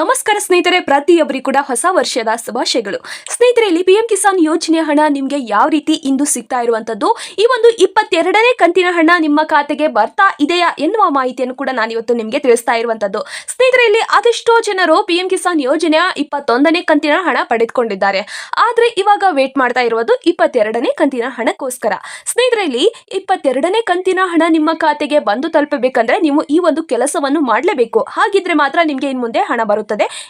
ನಮಸ್ಕಾರ ಸ್ನೇಹಿತರೆ, ಪ್ರತಿಯೊಬ್ಬರಿಗೂ ಕೂಡ ಹೊಸ ವರ್ಷದ ಶುಭಾಶಯಗಳು. ಸ್ನೇಹಿತರೆ, ಇಲ್ಲಿ ಪಿಎಂ ಕಿಸಾನ್ ಯೋಜನೆ ಹಣ ನಿಮಗೆ ಯಾವ ರೀತಿ ಇಂದು ಸಿಗ್ತಾ ಇರುವಂತದ್ದು, ಈ ಒಂದು 22ನೇ ಕಂತಿನ ಹಣ ನಿಮ್ಮ ಖಾತೆಗೆ ಬರ್ತಾ ಇದೆಯಾ ಎನ್ನುವ ಮಾಹಿತಿಯನ್ನು ಕೂಡ ನಾನು ಇವತ್ತು ನಿಮಗೆ ತಿಳಿಸ್ತಾ ಇರುವಂತದ್ದು. ಸ್ನೇಹಿತರೆ, ಇಲ್ಲಿ ಅದೆಷ್ಟೋ ಜನರು ಪಿಎಂ ಕಿಸಾನ್ ಯೋಜನೆಯ 21ನೇ ಕಂತಿನ ಹಣ ಪಡೆದುಕೊಂಡಿದ್ದಾರೆ. ಆದ್ರೆ ಇವಾಗ ವೇಟ್ ಮಾಡ್ತಾ ಇರುವುದು 22ನೇ ಕಂತಿನ ಹಣಕ್ಕೋಸ್ಕರ. ಸ್ನೇಹಿತರೆ, ಇಲ್ಲಿ 22ನೇ ಕಂತಿನ ಹಣ ನಿಮ್ಮ ಖಾತೆಗೆ ಬಂದು ತಲುಪಬೇಕಂದ್ರೆ ನೀವು ಈ ಒಂದು ಕೆಲಸವನ್ನು ಮಾಡಲೇಬೇಕು. ಹಾಗಿದ್ರೆ ಮಾತ್ರ ನಿಮಗೆ ಇನ್ ಮುಂದೆ ಹಣ ಬರುತ್ತೆ.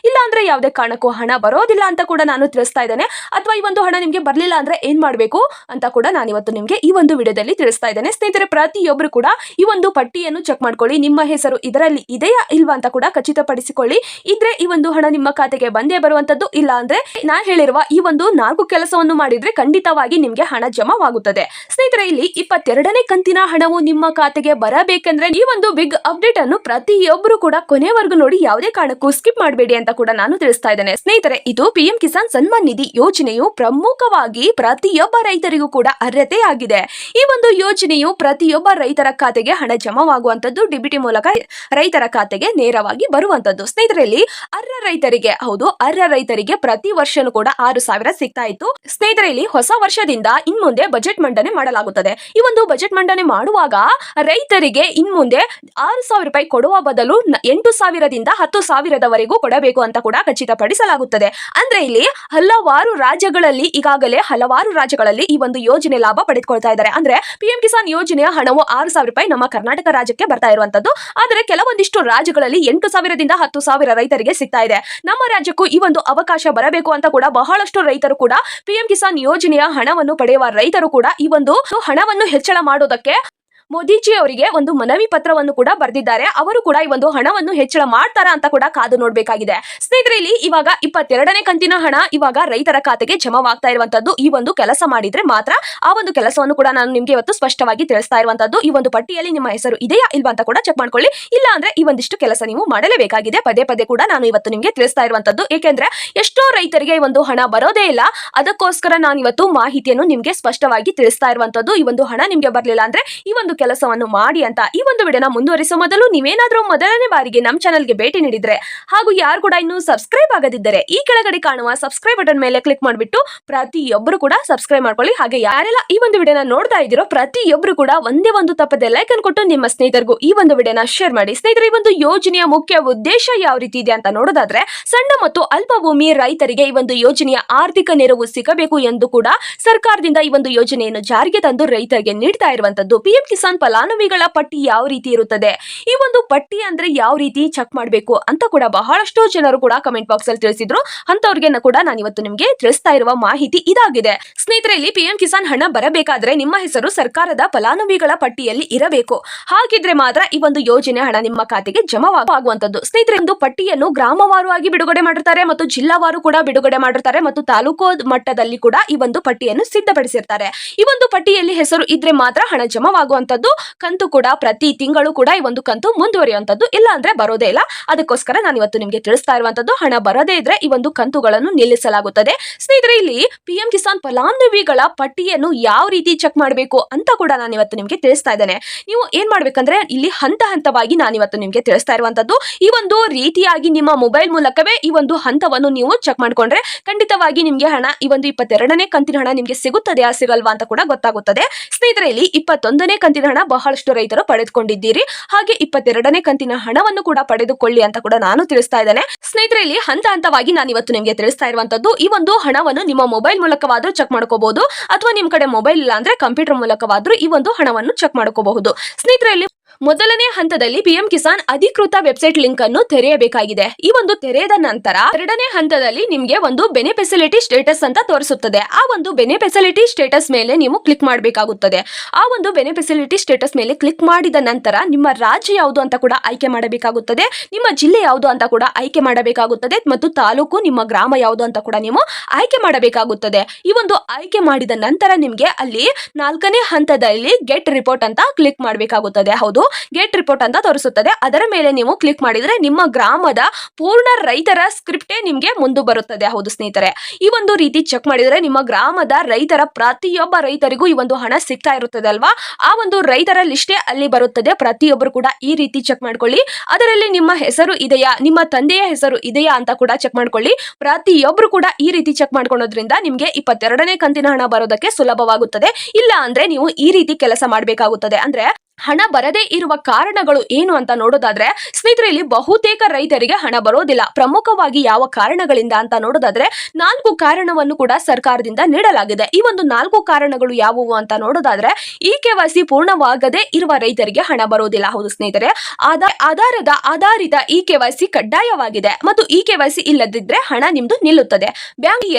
ಇಲ್ಲ ಅಂದ್ರೆ ಯಾವುದೇ ಕಾರಣಕ್ಕೂ ಹಣ ಬರೋದಿಲ್ಲ ಅಂತ ಕೂಡ ನಾನು ತಿಳಿಸ್ತಾ ಇದ್ದೇನೆ. ಅಥವಾ ಈ ಒಂದು ಹಣ ನಿಮಗೆ ಬರಲಿಲ್ಲ ಅಂದ್ರೆ ಏನ್ ಮಾಡಬೇಕು ಅಂತ ಕೂಡ ನಾನು ಇವತ್ತು ನಿಮಗೆ ಈ ಒಂದು ವಿಡಿಯೋದಲ್ಲಿ ತಿಳಿಸ್ತಾ ಇದ್ದೇನೆ. ಸ್ನೇಹಿತರೆ, ಪ್ರತಿಯೊಬ್ಬರು ಕೂಡ ಈ ಒಂದು ಪಟ್ಟಿಯನ್ನು ಚೆಕ್ ಮಾಡ್ಕೊಳ್ಳಿ. ನಿಮ್ಮ ಹೆಸರು ಇದರಲ್ಲಿ ಇದೆಯಾ ಇಲ್ವಾ ಅಂತ ಕೂಡ ಖಚಿತಪಡಿಸಿಕೊಳ್ಳಿ. ಇದ್ರೆ ಈ ಒಂದು ಹಣ ನಿಮ್ಮ ಖಾತೆಗೆ ಬಂದೇ ಬರುವಂತದ್ದು. ಇಲ್ಲ ಅಂದ್ರೆ ನಾ ಹೇಳಿರುವ ಈ ಒಂದು 4 ಕೆಲಸವನ್ನು ಮಾಡಿದ್ರೆ ಖಂಡಿತವಾಗಿ ನಿಮ್ಗೆ ಹಣ ಜಮಾವಾಗುತ್ತದೆ. ಸ್ನೇಹಿತರೆ, ಇಲ್ಲಿ 22ನೇ ಕಂತಿನ ಹಣವು ನಿಮ್ಮ ಖಾತೆಗೆ ಬರಬೇಕೆಂದ್ರೆ ಈ ಒಂದು ಬಿಗ್ ಅಪ್ಡೇಟ್ ಅನ್ನು ಪ್ರತಿಯೊಬ್ಬರು ಕೂಡ ಕೊನೆವರೆಗೂ ನೋಡಿ, ಯಾವುದೇ ಕಾರಣಕ್ಕೂ ಸ್ಕಿಪ್ ಮಾಡಬೇಡಿ ಅಂತ ಕೂಡ ನಾನು ತಿಳಿಸ್ತಾ ಇದ್ದೇನೆ. ಸ್ನೇಹಿತರೆ, ಇದು ಪಿಎಂ ಕಿಸಾನ್ ಸನ್ಮಾನ್ ನಿಧಿ ಯೋಜನೆಯು ಪ್ರಮುಖವಾಗಿ ಪ್ರತಿಯೊಬ್ಬ ರೈತರಿಗೂ ಕೂಡ ಅರ್ಹತೆ ಆಗಿದೆ. ಈ ಒಂದು ಯೋಜನೆಯು ಪ್ರತಿಯೊಬ್ಬ ರೈತರ ಖಾತೆಗೆ ಹಣ ಜಮಾವಾಗುವಂತದ್ದು, ಡಿಬಿಟಿ ಮೂಲಕ ರೈತರ ಖಾತೆಗೆ ನೇರವಾಗಿ ಬರುವಂತದ್ದು. ಸ್ನೇಹಿತರಲ್ಲಿ ಅರ್ಹ ರೈತರಿಗೆ ಪ್ರತಿ ವರ್ಷನೂ ಕೂಡ 6,000 ಸಿಗ್ತಾ ಇತ್ತು. ಸ್ನೇಹಿತರೆ, ಇಲ್ಲಿ ಹೊಸ ವರ್ಷದಿಂದ ಇನ್ಮುಂದೆ ಬಜೆಟ್ ಮಂಡನೆ ಮಾಡಲಾಗುತ್ತದೆ. ಈ ಒಂದು ಬಜೆಟ್ ಮಂಡನೆ ಮಾಡುವಾಗ ರೈತರಿಗೆ ಇನ್ಮುಂದೆ 6,000 ರೂಪಾಯಿ ಕೊಡುವ ಬದಲು 8,000ದಿಂದ 10,000 ಕೊಡಬೇಕು ಅಂತ ಕೂಡ ಖಚಿತಪಡಿಸಲಾಗುತ್ತದೆ. ಅಂದ್ರೆ ಇಲ್ಲಿ ಈಗಾಗಲೇ ಹಲವಾರು ರಾಜ್ಯಗಳಲ್ಲಿ ಈ ಒಂದು ಯೋಜನೆ ಲಾಭ ಪಡೆದುಕೊಳ್ತಾ ಇದ್ದಾರೆ. ಅಂದ್ರೆ ಪಿಎಂ ಕಿಸಾನ್ ಯೋಜನೆಯ ಹಣವು 6,000 ರೂಪಾಯಿ ನಮ್ಮ ಕರ್ನಾಟಕ ರಾಜ್ಯಕ್ಕೆ ಬರ್ತಾ ಇರುವಂತದ್ದು. ಆದ್ರೆ ಕೆಲವೊಂದಿಷ್ಟು ರಾಜ್ಯಗಳಲ್ಲಿ 8,000ದಿಂದ 10,000 ರೈತರಿಗೆ ಸಿಗ್ತಾ ಇದೆ. ನಮ್ಮ ರಾಜ್ಯಕ್ಕೂ ಈ ಒಂದು ಅವಕಾಶ ಬರಬೇಕು ಅಂತ ಕೂಡ ಬಹಳಷ್ಟು ರೈತರು ಕೂಡ ಪಿಎಂ ಕಿಸಾನ್ ಯೋಜನೆಯ ಹಣವನ್ನು ಪಡೆಯುವ ರೈತರು ಕೂಡ ಈ ಒಂದು ಹಣವನ್ನು ಹೆಚ್ಚಳ ಮಾಡೋದಕ್ಕೆ ಮೋದಿಜಿ ಅವರಿಗೆ ಒಂದು ಮನವಿ ಪತ್ರವನ್ನು ಕೂಡ ಬರೆದಿದ್ದಾರೆ. ಅವರು ಕೂಡ ಈ ಒಂದು ಹಣವನ್ನು ಹೆಚ್ಚಳ ಮಾಡ್ತಾರ ಅಂತ ಕೂಡ ಕಾದು ನೋಡಬೇಕಾಗಿದೆ. ಸ್ನೇಹಿತರೆ, ಇಲ್ಲಿ ಇವಾಗ 22ನೇ ಕಂತಿನ ಹಣ ಇವಾಗ ರೈತರ ಖಾತೆಗೆ ಜಮಾವಾಗ್ತಾ ಇರುವಂತದ್ದು. ಈ ಒಂದು ಕೆಲಸ ಮಾಡಿದ್ರೆ ಮಾತ್ರ ಆ ಒಂದು ಕೆಲಸವನ್ನು ಕೂಡ ನಾನು ನಿಮ್ಗೆ ಇವತ್ತು ಸ್ಪಷ್ಟವಾಗಿ ತಿಳಿಸ್ತಾ ಇರುವಂತದ್ದು. ಈ ಒಂದು ಪಟ್ಟಿಯಲ್ಲಿ ನಿಮ್ಮ ಹೆಸರು ಇದೆಯಾ ಇಲ್ವಾ ಅಂತ ಕೂಡ ಚೆಕ್ ಮಾಡ್ಕೊಳ್ಳಿ. ಇಲ್ಲ ಅಂದ್ರೆ ಈ ಒಂದಿಷ್ಟು ಕೆಲಸ ನೀವು ಮಾಡಲೇಬೇಕಾಗಿದೆ. ಪದೇ ಪದೇ ಕೂಡ ನಾನು ಇವತ್ತು ನಿಮ್ಗೆ ತಿಳಿಸ್ತಾ ಇರುವಂತದ್ದು. ಏಕೆಂದ್ರೆ ಎಷ್ಟೋ ರೈತರಿಗೆ ಈ ಒಂದು ಹಣ ಬರೋದೇ ಇಲ್ಲ. ಅದಕ್ಕೋಸ್ಕರ ನಾನು ಇವತ್ತು ಮಾಹಿತಿಯನ್ನು ನಿಮ್ಗೆ ಸ್ಪಷ್ಟವಾಗಿ ತಿಳಿಸ್ತಾ ಇರುವಂತದ್ದು. ಈ ಒಂದು ಹಣ ನಿಮ್ಗೆ ಬರ್ಲಿಲ್ಲ ಅಂದ್ರೆ ಈ ಒಂದು ಕೆಲಸವನ್ನು ಮಾಡಿ ಅಂತ. ಈ ಒಂದು ವಿಡಿಯೋನ ಮುಂದುವರಿಸುವ ಮೊದಲು ನೀವೇನಾದ್ರೂ ಮೊದಲನೇ ಬಾರಿಗೆ ನಮ್ಮ ಚಾನೆಲ್ಗೆ ಭೇಟಿ ನೀಡಿದ್ರೆ ಹಾಗೂ ಯಾರು ಕೂಡ ಇನ್ನೂ ಸಬ್ಸ್ಕ್ರೈಬ್ ಆಗದಿದ್ದರೆ ಈ ಕೆಳಗಡೆ ಕಾಣುವ ಸಬ್ಸ್ಕ್ರೈಬ್ ಬಟನ್ ಮೇಲೆ ಕ್ಲಿಕ್ ಮಾಡಿಬಿಟ್ಟು ಪ್ರತಿಯೊಬ್ಬರು ಕೂಡ ಸಬ್ಸ್ಕ್ರೈಬ್ ಮಾಡ್ಕೊಳ್ಳಿ. ಹಾಗೆ ಯಾರೆಲ್ಲ ಈ ಒಂದು ವಿಡಿಯೋನ ನೋಡ್ತಾ ಇದ್ದೀರೋ ಪ್ರತಿಯೊಬ್ಬರು ಕೂಡ ಒಂದೇ ಒಂದು ತಪ್ಪದೆ ಲೈಕ್ ಅನ್ನು ಕೊಟ್ಟು ನಿಮ್ಮ ಸ್ನೇಹಿತರಿಗೂ ಈ ಒಂದು ವಿಡಿಯೋನ ಶೇರ್ ಮಾಡಿ. ಸ್ನೇಹಿತರೆ, ಈ ಒಂದು ಯೋಜನೆಯ ಮುಖ್ಯ ಉದ್ದೇಶ ಯಾವ ರೀತಿ ಇದೆ ಅಂತ ನೋಡೋದಾದ್ರೆ, ಸಣ್ಣ ಮತ್ತು ಅಲ್ಪ ಭೂಮಿ ರೈತರಿಗೆ ಈ ಒಂದು ಯೋಜನೆಯ ಆರ್ಥಿಕ ನೆರವು ಸಿಗಬೇಕು ಎಂದು ಕೂಡ ಸರ್ಕಾರದಿಂದ ಈ ಒಂದು ಯೋಜನೆಯನ್ನು ಜಾರಿಗೆ ತಂದು ರೈತರಿಗೆ ನೀಡ್ತಾ ಇರುವಂತದ್ದು. ಪಿಎಂ ಕಿಸಾನ್ ಫಲಾನುಭವಿಗಳ ಪಟ್ಟಿ ಯಾವ ರೀತಿ ಇರುತ್ತದೆ, ಈ ಒಂದು ಪಟ್ಟಿ ಅಂದ್ರೆ ಯಾವ ರೀತಿ ಚೆಕ್ ಮಾಡಬೇಕು ಅಂತ ಕೂಡ ಬಹಳಷ್ಟು ಜನರು ಕೂಡ ಕಮೆಂಟ್ ಬಾಕ್ಸ್ ಅಲ್ಲಿ ತಿಳಿಸಿದ್ರು. ಅಂತವ್ರಿಗೆ ಕೂಡ ನಾನು ಇವತ್ತು ನಿಮ್ಗೆ ತಿಳಿಸ್ತಾ ಇರುವ ಮಾಹಿತಿ ಇದಾಗಿದೆ. ಸ್ನೇಹಿತರೆ, ಇಲ್ಲಿ ಪಿಎಂ ಕಿಸಾನ್ ಹಣ ಬರಬೇಕಾದ್ರೆ ನಿಮ್ಮ ಹೆಸರು ಸರ್ಕಾರದ ಫಲಾನುಭವಿಗಳ ಪಟ್ಟಿಯಲ್ಲಿ ಇರಬೇಕು. ಹಾಗಿದ್ರೆ ಮಾತ್ರ ಈ ಒಂದು ಯೋಜನೆ ಹಣ ನಿಮ್ಮ ಖಾತೆಗೆ ಜಮಾವಾಗುವಂತದ್ದು. ಸ್ನೇಹಿತರೆ, ಒಂದು ಪಟ್ಟಿಯನ್ನು ಗ್ರಾಮವಾರು ಬಿಡುಗಡೆ ಮಾಡಿರ್ತಾರೆ ಮತ್ತು ಜಿಲ್ಲಾವಾರು ಕೂಡ ಬಿಡುಗಡೆ ಮಾಡಿರ್ತಾರೆ ಮತ್ತು ತಾಲೂಕು ಮಟ್ಟದಲ್ಲಿ ಕೂಡ ಈ ಒಂದು ಪಟ್ಟಿಯನ್ನು ಸಿದ್ಧಪಡಿಸಿರ್ತಾರೆ. ಈ ಒಂದು ಪಟ್ಟಿಯಲ್ಲಿ ಹೆಸರು ಇದ್ರೆ ಮಾತ್ರ ಹಣ ಜಮಾವಾಗುವಂತದ್ದು. ಕಂತು ಕೂಡ ಪ್ರತಿ ತಿಂಗಳು ಕೂಡ ಈ ಒಂದು ಕಂತು ಮುಂದುವರಿಯುವಂತದ್ದು. ಇಲ್ಲ ಅಂದ್ರೆ ಬರೋದೇ ಇಲ್ಲ. ಅದಕ್ಕೋಸ್ಕರ ನಾನು ಇವತ್ತು ನಿಮ್ಗೆ ತಿಳಿಸ್ತಾ ಇರುವಂತದ್ದು. ಹಣ ಬರದೇ ಇದ್ರೆ ಈ ಒಂದು ಕಂತುಗಳನ್ನು ನಿಲ್ಲಿಸಲಾಗುತ್ತದೆ. ಸ್ನೇಹಿತರೆ, ಇಲ್ಲಿ ಪಿಎಂ ಕಿಸಾನ್ ಫಲಾನುಭವಿಗಳ ಪಟ್ಟಿಯನ್ನು ಯಾವ ರೀತಿ ಚೆಕ್ ಮಾಡಬೇಕು ಅಂತ ಕೂಡ ನಾನು ಇವತ್ತು ನಿಮ್ಗೆ ತಿಳಿಸ್ತಾ ಇದ್ದೇನೆ. ನೀವು ಏನ್ ಮಾಡ್ಬೇಕಂದ್ರೆ ಇಲ್ಲಿ ಹಂತ ಹಂತವಾಗಿ ನಾನು ಇವತ್ತು ನಿಮ್ಗೆ ತಿಳಿಸ್ತಾ ಇರುವಂತದ್ದು. ಈ ಒಂದು ರೀತಿಯಾಗಿ ನಿಮ್ಮ ಮೊಬೈಲ್ ಮೂಲಕವೇ ಈ ಒಂದು ಹಂತವನ್ನು ನೀವು ಚೆಕ್ ಮಾಡ್ಕೊಂಡ್ರೆ ಖಂಡಿತವಾಗಿ ನಿಮ್ಗೆ ಹಣ ಈ ಒಂದು 22ನೇ ಕಂತಿನ ಹಣ ನಿಮ್ಗೆ ಸಿಗುತ್ತದೆ ಸಿಗಲ್ವಾ ಅಂತ ಕೂಡ ಗೊತ್ತಾಗುತ್ತದೆ. ಸ್ನೇಹಿತರೆ, ಇಲ್ಲಿ 21ನೇ ಕಂತಿನ ಹಣ ಬಹಳಷ್ಟು ರೈತರು ಪಡೆದುಕೊಂಡಿದ್ದೀರಿ. ಹಾಗೆ 22ನೇ ಕಂತಿನ ಹಣವನ್ನು ಕೂಡ ಪಡೆದುಕೊಳ್ಳಿ ಅಂತ ಕೂಡ ನಾನು ತಿಳಿಸ್ತಾ ಇದ್ದೇನೆ. ಸ್ನೇಹಿತರೆ, ಇಲ್ಲಿ ಹಂತ ಹಂತವಾಗಿ ನಾನು ಇವತ್ತು ನಿಮಗೆ ತಿಳಿಸ್ತಾ ಇರುವಂತದ್ದು. ಈ ಒಂದು ಹಣವನ್ನು ನಿಮ್ಮ ಮೊಬೈಲ್ ಮೂಲಕವಾದ್ರೂ ಚೆಕ್ ಮಾಡ್ಕೋಬಹುದು, ಅಥವಾ ನಿಮ್ ಕಡೆ ಮೊಬೈಲ್ ಇಲ್ಲ ಅಂದ್ರೆ ಕಂಪ್ಯೂಟರ್ ಮೂಲಕವಾದ್ರೂ ಈ ಒಂದು ಹಣವನ್ನು ಚೆಕ್ ಮಾಡ್ಕೋಬಹುದು. ಸ್ನೇಹಿತರೆ, ಇಲ್ಲಿ ಮೊದಲನೇ ಹಂತದಲ್ಲಿ ಪಿಎಂ ಕಿಸಾನ್ ಅಧಿಕೃತ ವೆಬ್ಸೈಟ್ ಲಿಂಕ್ ಅನ್ನು ತೆರೆಯಬೇಕಾಗಿದೆ. ಈ ಒಂದು ತೆರೆದ ನಂತರ 2ನೇ ಹಂತದಲ್ಲಿ ನಿಮ್ಗೆ ಒಂದು ಬೆನಿಫಿಸಿಲಿಟಿ ಸ್ಟೇಟಸ್ ಅಂತ ತೋರಿಸುತ್ತದೆ. ಆ ಒಂದು ಬೆನಿಫಿಸಿಲಿಟಿ ಸ್ಟೇಟಸ್ ಮೇಲೆ ನೀವು ಕ್ಲಿಕ್ ಮಾಡಬೇಕಾಗುತ್ತದೆ. ಆ ಒಂದು ಬೆನಿಫಿಸಿಲಿಟಿ ಸ್ಟೇಟಸ್ ಮೇಲೆ ಕ್ಲಿಕ್ ಮಾಡಿದ ನಂತರ ನಿಮ್ಮ ರಾಜ್ಯ ಯಾವುದು ಅಂತ ಕೂಡ ಆಯ್ಕೆ ಮಾಡಬೇಕಾಗುತ್ತದೆ. ನಿಮ್ಮ ಜಿಲ್ಲೆ ಯಾವುದು ಅಂತ ಕೂಡ ಆಯ್ಕೆ ಮಾಡಬೇಕಾಗುತ್ತದೆ ಮತ್ತು ತಾಲೂಕು, ನಿಮ್ಮ ಗ್ರಾಮ ಯಾವುದು ಅಂತ ಕೂಡ ನೀವು ಆಯ್ಕೆ ಮಾಡಬೇಕಾಗುತ್ತದೆ. ಈ ಒಂದು ಆಯ್ಕೆ ಮಾಡಿದ ನಂತರ ನಿಮ್ಗೆ ಅಲ್ಲಿ 4ನೇ ಹಂತದಲ್ಲಿ ಗೆಟ್ ರಿಪೋರ್ಟ್ ಅಂತ ಕ್ಲಿಕ್ ಮಾಡಬೇಕಾಗುತ್ತದೆ. ಹೌದು, ಗೆಟ್ ರಿಪೋರ್ಟ್ ಅಂತ ತೋರಿಸುತ್ತದೆ. ಅದರ ಮೇಲೆ ನೀವು ಕ್ಲಿಕ್ ಮಾಡಿದ್ರೆ ನಿಮ್ಮ ಗ್ರಾಮದ ಪೂರ್ಣ ರೈತರ ಸ್ಕ್ರಿಪ್ಟೇ ನಿಮ್ಗೆ ಮುಂದೆ ಬರುತ್ತದೆ. ಹೌದು ಸ್ನೇಹಿತರೆ, ಈ ಒಂದು ರೀತಿ ಚೆಕ್ ಮಾಡಿದ್ರೆ ನಿಮ್ಮ ಗ್ರಾಮದ ರೈತರ ಪ್ರತಿಯೊಬ್ಬ ರೈತರಿಗೂ ಈ ಒಂದು ಹಣ ಸಿಗ್ತಾ ಇರುತ್ತದೆ ಅಲ್ವಾ. ಆ ಒಂದು ರೈತರ ಲಿಸ್ಟೇ ಅಲ್ಲಿ ಬರುತ್ತದೆ. ಪ್ರತಿಯೊಬ್ಬರು ಕೂಡ ಈ ರೀತಿ ಚೆಕ್ ಮಾಡ್ಕೊಳ್ಳಿ. ಅದರಲ್ಲಿ ನಿಮ್ಮ ಹೆಸರು ಇದೆಯಾ, ನಿಮ್ಮ ತಂದೆಯ ಹೆಸರು ಇದೆಯಾ ಅಂತ ಕೂಡ ಚೆಕ್ ಮಾಡ್ಕೊಳ್ಳಿ. ಪ್ರತಿಯೊಬ್ಬರು ಕೂಡ ಈ ರೀತಿ ಚೆಕ್ ಮಾಡ್ಕೊಳ್ಳೋದ್ರಿಂದ ನಿಮ್ಗೆ 22ನೇ ಕಂತಿನ ಹಣ ಬರೋದಕ್ಕೆ ಸುಲಭವಾಗುತ್ತದೆ. ಇಲ್ಲ ಅಂದ್ರೆ ನೀವು ಈ ರೀತಿ ಕೆಲಸ ಮಾಡಬೇಕಾಗುತ್ತದೆ. ಅಂದ್ರೆ ಹಣ ಬರದೇ ಇರುವ ಕಾರಣಗಳು ಏನು ಅಂತ ನೋಡೋದಾದ್ರೆ ಸ್ನೇಹಿತರೆ, ಇಲ್ಲಿ ಬಹುತೇಕ ರೈತರಿಗೆ ಹಣ ಬರೋದಿಲ್ಲ. ಪ್ರಮುಖವಾಗಿ ಯಾವ ಕಾರಣಗಳಿಂದ ಅಂತ ನೋಡೋದಾದ್ರೆ 4 ಕಾರಣವನ್ನು ಕೂಡ ಸರ್ಕಾರದಿಂದ ನೀಡಲಾಗಿದೆ. ಈ ಒಂದು 4 ಕಾರಣಗಳು ಯಾವುವು ಅಂತ ನೋಡೋದಾದ್ರೆ ಈ KYC ಪೂರ್ಣವಾಗದೇ ಇರುವ ರೈತರಿಗೆ ಹಣ ಬರೋದಿಲ್ಲ. ಹೌದು ಸ್ನೇಹಿತರೆ, ಆಧಾರಿತ ಈ KYC ಕಡ್ಡಾಯವಾಗಿದೆ ಮತ್ತು ಈ KYC ಇಲ್ಲದಿದ್ರೆ ಹಣ ನಿಮ್ದು ನಿಲ್ಲುತ್ತದೆ.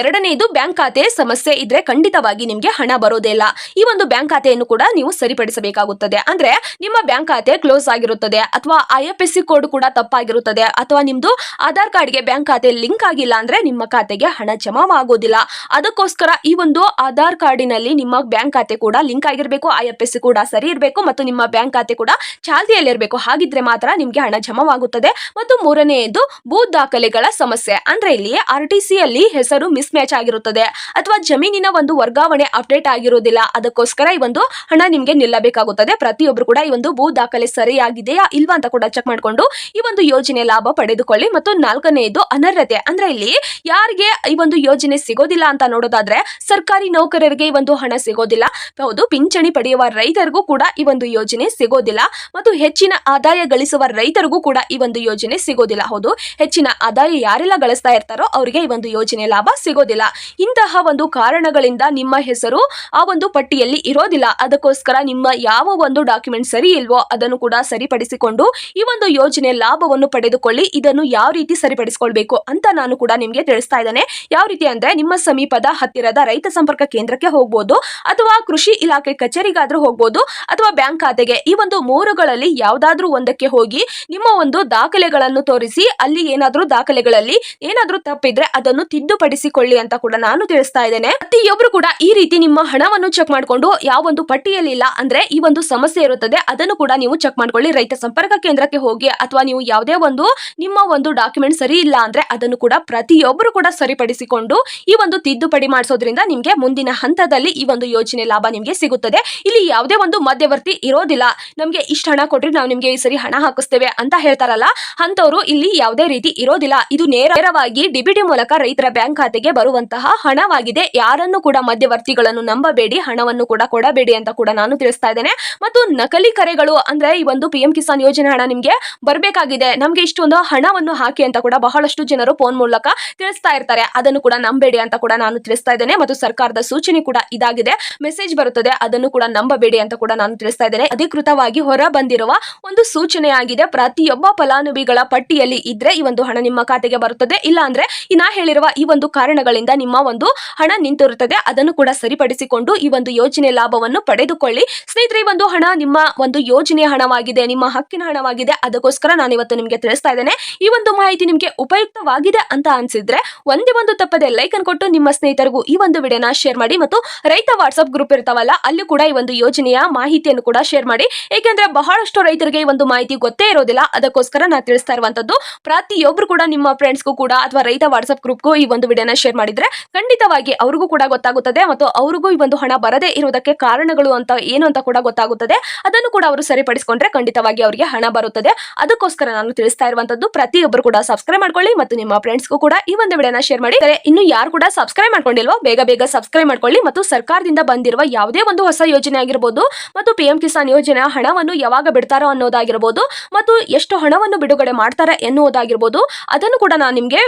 ಎರಡನೇದು ಬ್ಯಾಂಕ್ ಖಾತೆ ಸಮಸ್ಯೆ ಇದ್ರೆ ಖಂಡಿತವಾಗಿ ನಿಮ್ಗೆ ಹಣ ಬರೋದಿಲ್ಲ. ಈ ಒಂದು ಬ್ಯಾಂಕ್ ಖಾತೆಯನ್ನು ಕೂಡ ನೀವು ಸರಿಪಡಿಸಬೇಕಾಗುತ್ತದೆ. ಅಂದ್ರೆ ನಿಮ್ಮ ಬ್ಯಾಂಕ್ ಖಾತೆ ಕ್ಲೋಸ್ ಆಗಿರುತ್ತದೆ ಅಥವಾ IFSC ಕೋಡ್ ಕೂಡ ತಪ್ಪಾಗಿರುತ್ತದೆ ಅಥವಾ ನಿಮ್ದು ಆಧಾರ್ ಕಾರ್ಡ್ಗೆ ಬ್ಯಾಂಕ್ ಖಾತೆ ಲಿಂಕ್ ಆಗಿಲ್ಲ ಅಂದ್ರೆ ನಿಮ್ಮ ಖಾತೆಗೆ ಹಣ ಜಮಾವಾಗೋದಿಲ್ಲ. ಅದಕ್ಕೋಸ್ಕರ ಈ ಒಂದು ಆಧಾರ್ ಕಾರ್ಡಿನಲ್ಲಿ ನಿಮ್ಮ ಬ್ಯಾಂಕ್ ಖಾತೆ ಕೂಡ ಲಿಂಕ್ ಆಗಿರಬೇಕು, IFSC ಕೂಡ ಸರಿ ಇರಬೇಕು ಮತ್ತು ನಿಮ್ಮ ಬ್ಯಾಂಕ್ ಖಾತೆ ಕೂಡ ಚಾಲ್ತಿಯಲ್ಲಿ ಇರಬೇಕು. ಹಾಗಿದ್ರೆ ಮಾತ್ರ ನಿಮ್ಗೆ ಹಣ ಜಮಾವಾಗುತ್ತದೆ. ಮತ್ತು ಮೂರನೆಯದು ಭೂ ದಾಖಲೆಗಳ ಸಮಸ್ಯೆ. ಅಂದ್ರೆ ಇಲ್ಲಿ RTC ಅಲ್ಲಿ ಹೆಸರು ಮಿಸ್ ಮ್ಯಾಚ್ ಆಗಿರುತ್ತದೆ ಅಥವಾ ಜಮೀನಿನ ಒಂದು ವರ್ಗಾವಣೆ ಅಪ್ಡೇಟ್ ಆಗಿರೋದಿಲ್ಲ. ಅದಕ್ಕೋಸ್ಕರ ಈ ಒಂದು ಹಣ ನಿಮ್ಗೆ ನಿಲ್ಲಬೇಕಾಗುತ್ತದೆ. ಪ್ರತಿಯೊಬ್ಬರು ಕೂಡ ಈ ಒಂದು ಭೂ ದಾಖಲೆ ಸರಿಯಾಗಿದೆಯಾ ಇಲ್ವಾ ಅಂತ ಕೂಡ ಚೆಕ್ ಮಾಡ್ಕೊಂಡು ಈ ಒಂದು ಯೋಜನೆ ಲಾಭ ಪಡೆದುಕೊಳ್ಳಿ. ಮತ್ತು 4ನೇದು ಅನರ್ಹತೆ. ಅಂದ್ರೆ ಇಲ್ಲಿ ಯಾರಿಗೆ ಈ ಒಂದು ಯೋಜನೆ ಸಿಗೋದಿಲ್ಲ ಅಂತ ನೋಡೋದಾದ್ರೆ ಸರ್ಕಾರಿ ನೌಕರರಿಗೆ ಈ ಒಂದು ಹಣ ಸಿಗೋದಿಲ್ಲ. ಹೌದು, ಪಿಂಚಣಿ ಪಡೆಯುವ ರೈತರಿಗೂ ಕೂಡ ಈ ಒಂದು ಯೋಜನೆ ಸಿಗೋದಿಲ್ಲ ಮತ್ತು ಹೆಚ್ಚಿನ ಆದಾಯ ಗಳಿಸುವ ರೈತರಿಗೂ ಕೂಡ ಈ ಒಂದು ಯೋಜನೆ ಸಿಗೋದಿಲ್ಲ. ಹೌದು, ಹೆಚ್ಚಿನ ಆದಾಯ ಯಾರೆಲ್ಲ ಗಳಿಸ್ತಾ ಇರ್ತಾರೋ ಅವರಿಗೆ ಈ ಒಂದು ಯೋಜನೆ ಲಾಭ ಸಿಗೋದಿಲ್ಲ. ಇಂತಹ ಒಂದು ಕಾರಣಗಳಿಂದ ನಿಮ್ಮ ಹೆಸರು ಆ ಒಂದು ಪಟ್ಟಿಯಲ್ಲಿ ಇರೋದಿಲ್ಲ. ಅದಕ್ಕೋಸ್ಕರ ನಿಮ್ಮ ಯಾವ ಒಂದು ಡಾಕ್ಯುಮೆಂಟ್ ಸರಿ ಇಲ್ವೋ ಅದನ್ನು ಕೂಡ ಸರಿಪಡಿಸಿಕೊಂಡು ಈ ಒಂದು ಯೋಜನೆ ಲಾಭವನ್ನು ಪಡೆದುಕೊಳ್ಳಿ. ಇದನ್ನು ಯಾವ ರೀತಿ ಸರಿಪಡಿಸಿಕೊಳ್ಬೇಕು ಅಂತ ನಾನು ಕೂಡ ನಿಮ್ಗೆ ತಿಳಿಸ್ತಾ ಇದ್ದೇನೆ. ಯಾವ ರೀತಿ ಅಂದ್ರೆ ನಿಮ್ಮ ಸಮೀಪದ ಹತ್ತಿರದ ರೈತ ಸಂಪರ್ಕ ಕೇಂದ್ರಕ್ಕೆ ಹೋಗ್ಬೋದು ಅಥವಾ ಕೃಷಿ ಇಲಾಖೆ ಕಚೇರಿಗಾದ್ರೂ ಹೋಗ್ಬೋದು ಅಥವಾ ಬ್ಯಾಂಕ್ ಖಾತೆಗೆ. ಈ ಒಂದು 3ಗಳಲ್ಲಿ ಯಾವ್ದಾದ್ರೂ ಒಂದಕ್ಕೆ ಹೋಗಿ ನಿಮ್ಮ ಒಂದು ದಾಖಲೆಗಳನ್ನು ತೋರಿಸಿ ಅಲ್ಲಿ ಏನಾದ್ರೂ ದಾಖಲೆಗಳಲ್ಲಿ ಏನಾದ್ರೂ ತಪ್ಪಿದ್ರೆ ಅದನ್ನು ತಿದ್ದುಪಡಿಸಿಕೊಳ್ಳಿ ಅಂತ ಕೂಡ ನಾನು ತಿಳಿಸ್ತಾ ಇದ್ದೇನೆ. ಪ್ರತಿಯೊಬ್ರು ಕೂಡ ಈ ರೀತಿ ನಿಮ್ಮ ಹಣವನ್ನು ಚೆಕ್ ಮಾಡ್ಕೊಂಡು ಯಾವ ಒಂದು ಪಟ್ಟಿಯಲ್ಲಿ ಇಲ್ಲ ಅಂದ್ರೆ ಈ ಒಂದು ಸಮಸ್ಯೆ ಇರುತ್ತದೆ ಅದನ್ನು ಕೂಡ ನೀವು ಚೆಕ್ ಮಾಡ್ಕೊಳ್ಳಿ. ರೈತ ಸಂಪರ್ಕ ಕೇಂದ್ರಕ್ಕೆ ಹೋಗಿ ಅಥವಾ ನೀವು ಯಾವುದೇ ಒಂದು ನಿಮ್ಮ ಒಂದು ಡಾಕ್ಯುಮೆಂಟ್ ಸರಿ ಇಲ್ಲ ಅಂದ್ರೆ ಅದನ್ನು ಕೂಡ ಪ್ರತಿಯೊಬ್ಬರು ಕೂಡ ಸರಿಪಡಿಸಿಕೊಂಡು ಈ ಒಂದು ತಿದ್ದುಪಡಿ ಮಾಡಿಸೋದ್ರಿಂದ ನಿಮ್ಗೆ ಮುಂದಿನ ಹಂತದಲ್ಲಿ ಈ ಒಂದು ಯೋಜನೆ ಲಾಭ ನಿಮ್ಗೆ ಸಿಗುತ್ತದೆ. ಇಲ್ಲಿ ಯಾವುದೇ ಒಂದು ಮಧ್ಯವರ್ತಿ ಇರೋದಿಲ್ಲ. ನಮ್ಗೆ ಇಷ್ಟ ಹಣ ಕೊಟ್ರಿ ನಾವು ನಿಮ್ಗೆ ಈ ಸರಿ ಹಣ ಹಾಕಿಸ್ತೇವೆ ಅಂತ ಹೇಳ್ತಾರಲ್ಲ, ಅಂತವರು ಇಲ್ಲಿ ಯಾವುದೇ ರೀತಿ ಇರೋದಿಲ್ಲ. ಇದು ನೇರವಾಗಿ DBT ಮೂಲಕ ರೈತರ ಬ್ಯಾಂಕ್ ಖಾತೆಗೆ ಬರುವಂತಹ ಹಣವಾಗಿದೆ. ಯಾರನ್ನು ಕೂಡ ಮಧ್ಯವರ್ತಿಗಳನ್ನು ನಂಬಬೇಡಿ, ಹಣವನ್ನು ಕೂಡ ಕೊಡಬೇಡಿ ಅಂತ ಕೂಡ ನಾನು ತಿಳಿಸ್ತಾ ಇದ್ದೇನೆ. ಮತ್ತು ನಕಲಿ ಕರೆಗಳು ಅಂದ್ರೆ ಈ ಒಂದು PM ಕಿಸಾನ್ ಯೋಜನೆ ಹಣ ನಿಮ್ಗೆ ಬರಬೇಕಾಗಿದೆ, ನಮ್ಗೆ ಇಷ್ಟೊಂದು ಹಣವನ್ನು ಹಾಕಿ ಅಂತ ಕೂಡ ಬಹಳಷ್ಟು ಜನರು ಫೋನ್ ಮೂಲಕ ತಿಳಿಸ್ತಾ ಇರ್ತಾರೆ. ಅದನ್ನು ಕೂಡ ನಂಬೇಡಿ ಅಂತ ಕೂಡ ನಾನು ತಿಳಿಸ್ತಾ ಇದ್ದೇನೆ. ಮತ್ತು ಸರ್ಕಾರದ ಸೂಚನೆ ಕೂಡ ಇದಾಗಿದೆ, ಮೆಸೇಜ್ ಬರುತ್ತದೆ, ಅದನ್ನು ಕೂಡ ನಂಬಬೇಡಿ ಅಂತ ಕೂಡ ನಾನು ತಿಳಿಸ್ತಾ ಇದ್ದೇನೆ. ಅಧಿಕೃತವಾಗಿ ಹೊರ ಬಂದಿರುವ ಒಂದು ಸೂಚನೆ ಆಗಿದೆ. ಪ್ರತಿಯೊಬ್ಬ ಫಲಾನುಭವಿಗಳ ಪಟ್ಟಿಯಲ್ಲಿ ಇದ್ರೆ ಈ ಒಂದು ಹಣ ನಿಮ್ಮ ಖಾತೆಗೆ ಬರುತ್ತದೆ. ಇಲ್ಲ ಅಂದ್ರೆ ನಾ ಹೇಳಿರುವ ಈ ಒಂದು ಕಾರಣಗಳಿಂದ ನಿಮ್ಮ ಒಂದು ಹಣ ನಿಂತಿರುತ್ತದೆ. ಅದನ್ನು ಕೂಡ ಸರಿಪಡಿಸಿಕೊಂಡು ಈ ಒಂದು ಯೋಜನೆ ಲಾಭವನ್ನು ಪಡೆದುಕೊಳ್ಳಿ. ಸ್ನೇಹಿತರೆ, ಈ ಒಂದು ಹಣ ನಿಮ್ಮ ಒಂದು ಯೋಜನೆಯ ಹಣವಾಗಿದೆ, ನಿಮ್ಮ ಹಕ್ಕಿನ ಹಣವಾಗಿದೆ. ಅದಕ್ಕೋಸ್ಕರ ನಾನು ಇವತ್ತು ನಿಮ್ಗೆ ತಿಳಿಸ್ತಾ ಇದ್ದೇನೆ. ಈ ಒಂದು ಮಾಹಿತಿ ನಿಮ್ಗೆ ಉಪಯುಕ್ತವಾಗಿದೆ ಅಂತ ಅನ್ಸಿದ್ರೆ ಒಂದೇ ಒಂದು ತಪ್ಪದೆ ಲೈಕ್ ಅನ್ನು ಕೊಟ್ಟು ನಿಮ್ಮ ಸ್ನೇಹಿತರಿಗೂ ಈ ಒಂದು ವಿಡಿಯೋನ ಶೇರ್ ಮಾಡಿ. ಮತ್ತು ರೈತ ವಾಟ್ಸ್ಆಪ್ ಗ್ರೂಪ್ ಇರ್ತಾವಲ್ಲ, ಅಲ್ಲಿ ಕೂಡ ಈ ಒಂದು ಯೋಜನೆಯ ಮಾಹಿತಿಯನ್ನು ಕೂಡ ಶೇರ್ ಮಾಡಿ. ಏಕೆಂದ್ರೆ ಬಹಳಷ್ಟು ರೈತರಿಗೆ ಈ ಒಂದು ಮಾಹಿತಿ ಗೊತ್ತೇ ಇರೋದಿಲ್ಲ. ಅದಕ್ಕೋಸ್ಕರ ನಾನು ತಿಳಿಸ್ತಾ ಇರುವಂತದ್ದು. ಪ್ರತಿಯೊಬ್ರು ಕೂಡ ನಿಮ್ಮ ಫ್ರೆಂಡ್ಸ್ಗೂ ಕೂಡ ಅಥವಾ ರೈತ ವಾಟ್ಸ್ಆಪ್ ಗ್ರೂಪ್ಗೂ ಈ ಒಂದು ವಿಡಿಯೋನ ಶೇರ್ ಮಾಡಿದ್ರೆ ಖಂಡಿತವಾಗಿ ಅವ್ರಿಗೂ ಕೂಡ ಗೊತ್ತಾಗುತ್ತದೆ ಮತ್ತು ಅವ್ರಿಗೂ ಈ ಒಂದು ಹಣ ಬರದೇ ಇರುವುದಕ್ಕೆ ಕಾರಣಗಳು ಅಂತ ಏನು ಅಂತ ಕೂಡ ಗೊತ್ತಾಗುತ್ತದೆ. ಅದನ್ನು ಕೂಡ ಅವರು ಸರಿಪಡಿಸಿಕೊಂಡ್ರೆ ಖಂಡಿತವಾಗಿ ಅವರಿಗೆ ಹಣ ಬರುತ್ತದೆ. ಅದಕ್ಕೋಸ್ಕರ ನಾನು ತಿಳಿಸ್ತಾ ಇರುವಂತದ್ದು. ಪ್ರತಿಯೊಬ್ಬರು ಕೂಡ ಸಬ್ಸ್ಕ್ರೈಬ್ ಮಾಡ್ಕೊಳ್ಳಿ ಮತ್ತು ನಿಮ್ಮ ಫ್ರೆಂಡ್ಸ್ಗೂ ಕೂಡ ಈ ಒಂದು ವಿಡಿಯೋನ ಶೇರ್ ಮಾಡಿ. ಇನ್ನು ಯಾರು ಕೂಡ ಸಬ್ಸ್ಕ್ರೈಬ್ ಮಾಡ್ಕೊಂಡಿಲ್ವೋ ಬೇಗ ಸಬ್ಸ್ಕ್ರೈಬ್ ಮಾಡ್ಕೊಳ್ಳಿ. ಮತ್ತು ಸರ್ಕಾರದಿಂದ ಬಂದಿರುವ ಯಾವುದೇ ಒಂದು ಹೊಸ ಯೋಜನೆ ಆಗಿರಬಹುದು ಮತ್ತು PM ಕಿಸಾನ್ ಯೋಜನೆ ಹಣವನ್ನು ಯಾವಾಗ ಬಿಡ್ತಾರೋ ಅನ್ನೋದಾಗಿರಬಹುದು ಮತ್ತು ಎಷ್ಟು ಹಣವನ್ನು ಬಿಡುಗಡೆ ಮಾಡ್ತಾರೆ ಎನ್ನುವುದಾಗಿರ್ಬೋದು, ಅದನ್ನು ಕೂಡ ನಾನು ನಿಮ್ಗೆ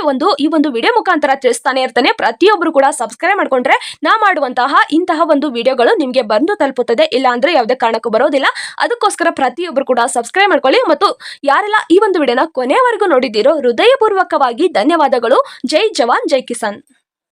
ಈ ಒಂದು ವಿಡಿಯೋ ಮುಖಾಂತರ ತಿಳಿಸ್ತಾನೆ ಇರ್ತೇನೆ. ಪ್ರತಿಯೊಬ್ಬರು ಕೂಡ ಸಬ್ಸ್ಕ್ರೈಬ್ ಮಾಡ್ಕೊಂಡ್ರೆ ನಾ ಮಾಡುವಂತಹ ಇಂತಹ ಒಂದು ವಿಡಿಯೋಗಳು ನಿಮ್ಗೆ ಬಂದು ತಲುಪುತ್ತದೆ. ಇಲ್ಲ ಅಂದ್ರೆ ಯಾವುದೇ ಕಾರಣಕ್ಕೂ ಬರೋದಿಲ್ಲ. ಅದಕ್ಕೋಸ್ಕರ ಪ್ರತಿಯೊಬ್ಬರು ಕೂಡ ಸಬ್ಸ್ಕ್ರೈಬ್ ಮಾಡ್ಕೊಳ್ಳಿ. ಮತ್ತು ಯಾರೆಲ್ಲ ಈ ಒಂದು ವಿಡಿಯೋನ ಕೊನೆಯವರೆಗೂ ನೋಡಿದ್ದೀರೋ ಹೃದಯಪೂರ್ವಕವಾಗಿ ಧನ್ಯವಾದಗಳು. ಜೈ ಜವಾನ್ ಜೈ ಕಿಸಾನ್.